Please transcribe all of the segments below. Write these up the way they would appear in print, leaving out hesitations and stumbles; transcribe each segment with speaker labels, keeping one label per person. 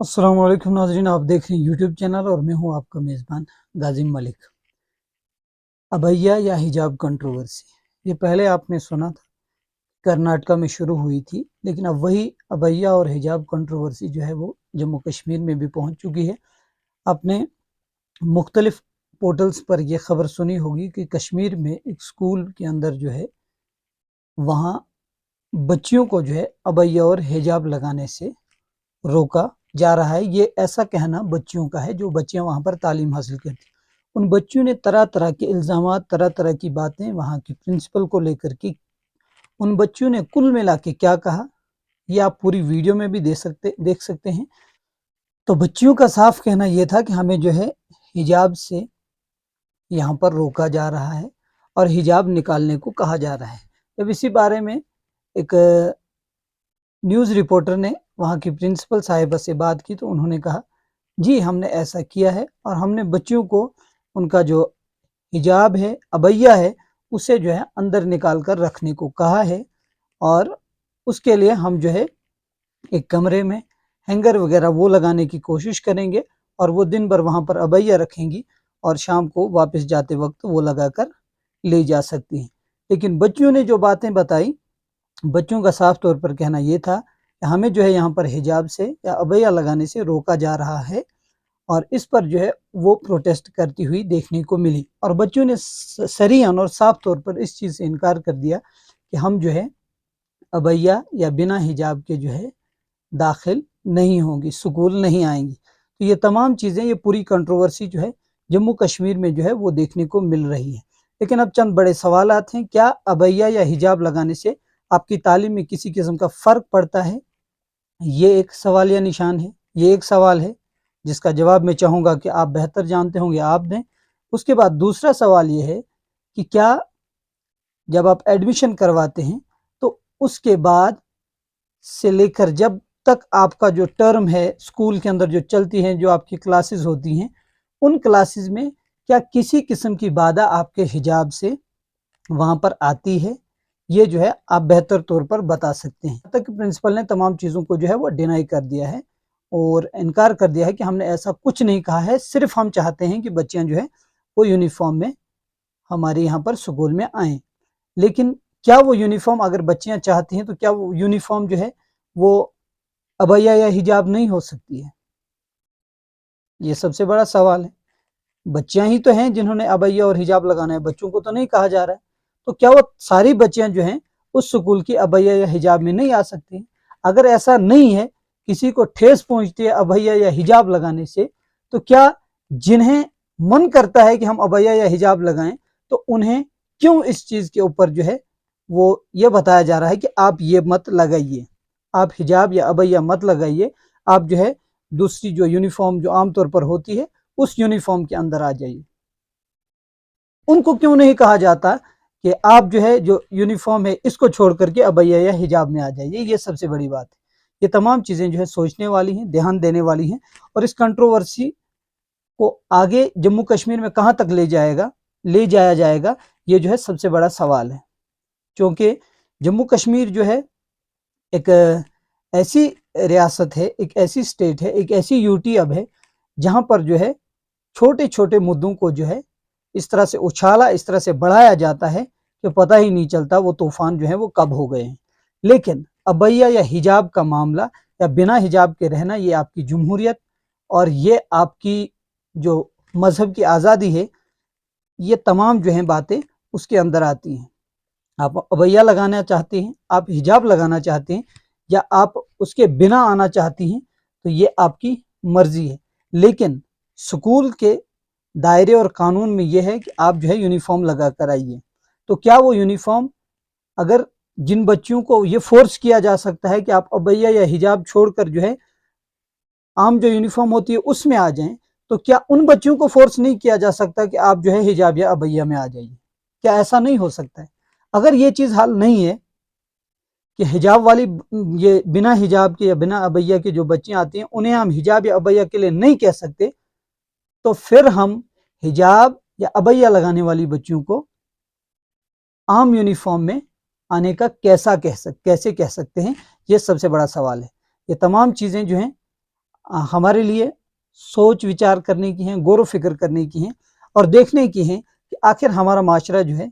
Speaker 1: अस्सलाम वालेकुम नाज़रीन, आप देख रहे हैं यूट्यूब चैनल और मैं हूं आपका मेज़बान गाज़ी मलिक। अबैया या हिजाब कंट्रोवर्सी, ये पहले आपने सुना था, कर्नाटका में शुरू हुई थी, लेकिन अब वही अबैया और हिजाब कंट्रोवर्सी जो है वो जम्मू कश्मीर में भी पहुंच चुकी है। आपने मुख्तलिफ पोर्टल्स पर यह खबर सुनी होगी कि कश्मीर में एक स्कूल के अंदर जो है वहाँ बच्चियों को जो है अबैया और हिजाब लगाने से रोका जा रहा है। ये ऐसा कहना बच्चियों का है जो बच्चियां वहां पर तालीम हासिल करती। उन बच्चियों ने तरह तरह के इल्ज़ामात, तरह तरह की बातें वहां की प्रिंसिपल को लेकर की। उन बच्चियों ने कुल मिला के क्या कहा, ये आप पूरी वीडियो में भी देख सकते हैं। तो बच्चियों का साफ कहना यह था कि हमें जो है हिजाब से यहाँ पर रोका जा रहा है और हिजाब निकालने को कहा जा रहा है। जब इसी बारे में एक न्यूज़ रिपोर्टर ने वहाँ की प्रिंसिपल साहिबा से बात की तो उन्होंने कहा, जी हमने ऐसा किया है और हमने बच्चियों को उनका जो हिजाब है, अबैया है, उसे जो है अंदर निकाल कर रखने को कहा है और उसके लिए हम जो है एक कमरे में हैंगर वगैरह वो लगाने की कोशिश करेंगे और वो दिन भर वहाँ पर अबैया रखेंगी और शाम को वापस जाते वक्त वो लगा कर ले जा सकती हैं। लेकिन बच्चियों ने जो बातें बताई, बच्चों का साफ तौर पर कहना ये था कि हमें जो है यहाँ पर हिजाब से या अबैया लगाने से रोका जा रहा है और इस पर जो है वो प्रोटेस्ट करती हुई देखने को मिली। और बच्चों ने सरीहन और साफ तौर पर इस चीज़ से इनकार कर दिया कि हम जो है अबैया या बिना हिजाब के जो है दाखिल नहीं होंगी, स्कूल नहीं आएंगी। तो ये तमाम चीज़ें, ये पूरी कंट्रोवर्सी जो है जम्मू कश्मीर में जो है वो देखने को मिल रही है। लेकिन अब चंद बड़े सवालात हैं, क्या अबैया या हिजाब लगाने से आपकी तालीम में किसी किस्म का फ़र्क पड़ता है? ये एक सवालिया निशान है, ये एक सवाल है जिसका जवाब मैं चाहूँगा कि आप बेहतर जानते होंगे, आप दें। उसके बाद दूसरा सवाल ये है कि क्या जब आप एडमिशन करवाते हैं तो उसके बाद से लेकर जब तक आपका जो टर्म है स्कूल के अंदर जो चलती हैं, जो आपकी क्लासेस होती हैं, उन क्लासेस में क्या किसी किस्म की बाधा आपके हिजाब से वहाँ पर आती है? ये जो है आप बेहतर तौर पर बता सकते हैं। तक प्रिंसिपल ने तमाम चीज़ों को जो है वो डिनाई कर दिया है और इनकार कर दिया है कि हमने ऐसा कुछ नहीं कहा है, सिर्फ हम चाहते हैं कि बच्चियां जो है वो यूनिफॉर्म में हमारे यहाँ पर स्कूल में आएँ। लेकिन क्या वो यूनिफॉर्म अगर बच्चियां चाहती हैं तो क्या वो यूनिफॉर्म जो है वो अबैया या हिजाब नहीं हो सकती है? ये सबसे बड़ा सवाल है। बच्चियां ही तो हैं जिन्होंने अबैया और हिजाब लगाना है, बच्चों को तो नहीं कहा जा रहा है। तो क्या वो सारी बच्चियां जो हैं उस स्कूल की अबैया या हिजाब में नहीं आ सकती? अगर ऐसा नहीं है, किसी को ठेस पहुंचती है अबैया या हिजाब लगाने से, तो क्या जिन्हें मन करता है कि हम अबैया या हिजाब लगाएं तो उन्हें क्यों इस चीज के ऊपर जो है वो ये बताया जा रहा है कि आप ये मत लगाइए, आप हिजाब या अबैया मत लगाइए, आप जो है दूसरी जो यूनिफॉर्म जो आमतौर पर होती है उस यूनिफॉर्म के अंदर आ जाइए। उनको क्यों नहीं कहा जाता कि आप जो है जो यूनिफॉर्म है इसको छोड़ करके अबैया या हिजाब में आ जाइए? ये सबसे बड़ी बात है। ये तमाम चीज़ें जो है सोचने वाली हैं, ध्यान देने वाली हैं और इस कंट्रोवर्सी को आगे जम्मू कश्मीर में कहाँ तक ले जाया जाएगा, ये जो है सबसे बड़ा सवाल है। क्योंकि जम्मू कश्मीर जो है एक ऐसी रियासत है, एक ऐसी स्टेट है, एक ऐसी यूटी अब है जहाँ पर जो है छोटे छोटे मुद्दों को जो है इस तरह से उछाला, इस तरह से बढ़ाया जाता है कि पता ही नहीं चलता वो तूफान जो है वो कब हो गए हैं। लेकिन अबैया या हिजाब का मामला या बिना हिजाब के रहना, ये आपकी जमहूरियत और ये आपकी जो मजहब की आज़ादी है, ये तमाम जो है बातें उसके अंदर आती हैं। आप अबैया लगाना चाहते हैं, आप हिजाब लगाना चाहते हैं या आप उसके बिना आना चाहती हैं, तो ये आपकी मर्जी है। लेकिन स्कूल के दायरे और कानून में यह है कि आप जो है यूनिफॉर्म लगा कर आइए। तो क्या वो यूनिफॉर्म, अगर जिन बच्चियों को ये फोर्स किया जा सकता है कि आप अबैया या हिजाब छोड़कर जो है आम जो यूनिफॉर्म होती है उसमें आ जाएं, तो क्या उन बच्चियों को फोर्स नहीं किया जा सकता कि आप जो है हिजाब या अबैया में आ जाइए? क्या ऐसा नहीं हो सकता है? अगर ये चीज़ हल नहीं है कि हिजाब वाली, ये बिना हिजाब के या बिना अबैया के जो बच्चियां आती हैं उन्हें हम हिजाब या अबैया के लिए नहीं कह सकते, तो फिर हम हिजाब या अबैया लगाने वाली बच्चियों को आम यूनिफॉर्म में आने का कैसे कह सकते हैं? ये सबसे बड़ा सवाल है। ये तमाम चीज़ें जो हैं हमारे लिए सोच विचार करने की हैं, गौर फिक्र करने की हैं और देखने की हैं कि आखिर हमारा माशरा जो है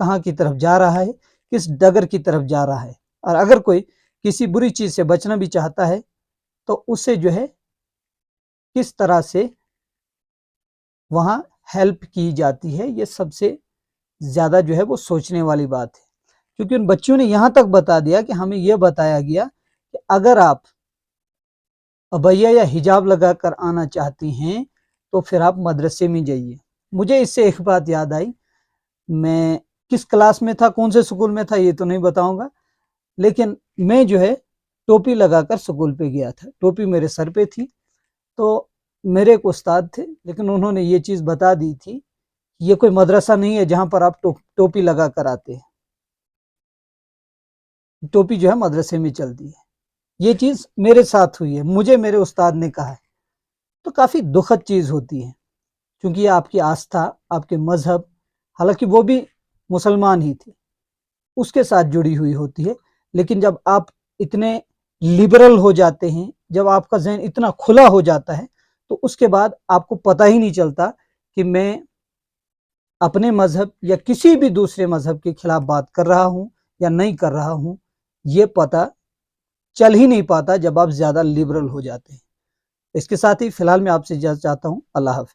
Speaker 1: कहाँ की तरफ जा रहा है, किस डगर की तरफ जा रहा है। और अगर कोई किसी बुरी चीज़ से बचना भी चाहता है तो उससे जो है किस तरह से वहाँ हेल्प की जाती है, ये सबसे ज़्यादा जो है वो सोचने वाली बात है। क्योंकि उन बच्चों ने यहाँ तक बता दिया कि हमें यह बताया गया कि अगर आप अबैया या हिजाब लगाकर आना चाहती हैं तो फिर आप मदरसे में जाइए। मुझे इससे एक बात याद आई, मैं किस क्लास में था, कौन से स्कूल में था ये तो नहीं बताऊंगा, लेकिन मैं जो है टोपी लगाकर स्कूल पे गया था। टोपी मेरे सर पे थी। तो मेरे एक उस्ताद थे, लेकिन उन्होंने ये चीज़ बता दी थी, ये कोई मदरसा नहीं है जहाँ पर आप टोपी लगा कर आते हैं। टोपी जो है मदरसे में चलती है। ये चीज़ मेरे साथ हुई है, मुझे मेरे उस्ताद ने कहा है। तो काफ़ी दुखद चीज़ होती है, क्योंकि ये आपकी आस्था, आपके मजहब, हालांकि वो भी मुसलमान ही थे, उसके साथ जुड़ी हुई होती है। लेकिन जब आप इतने लिबरल हो जाते हैं, जब आपका जहन इतना खुला हो जाता है, तो उसके बाद आपको पता ही नहीं चलता कि मैं अपने मजहब या किसी भी दूसरे मजहब के खिलाफ बात कर रहा हूँ या नहीं कर रहा हूँ। ये पता चल ही नहीं पाता जब आप ज़्यादा लिबरल हो जाते हैं। इसके साथ ही फिलहाल मैं आपसे इजाज़त चाहता हूँ। अल्लाह हाफ़िज़।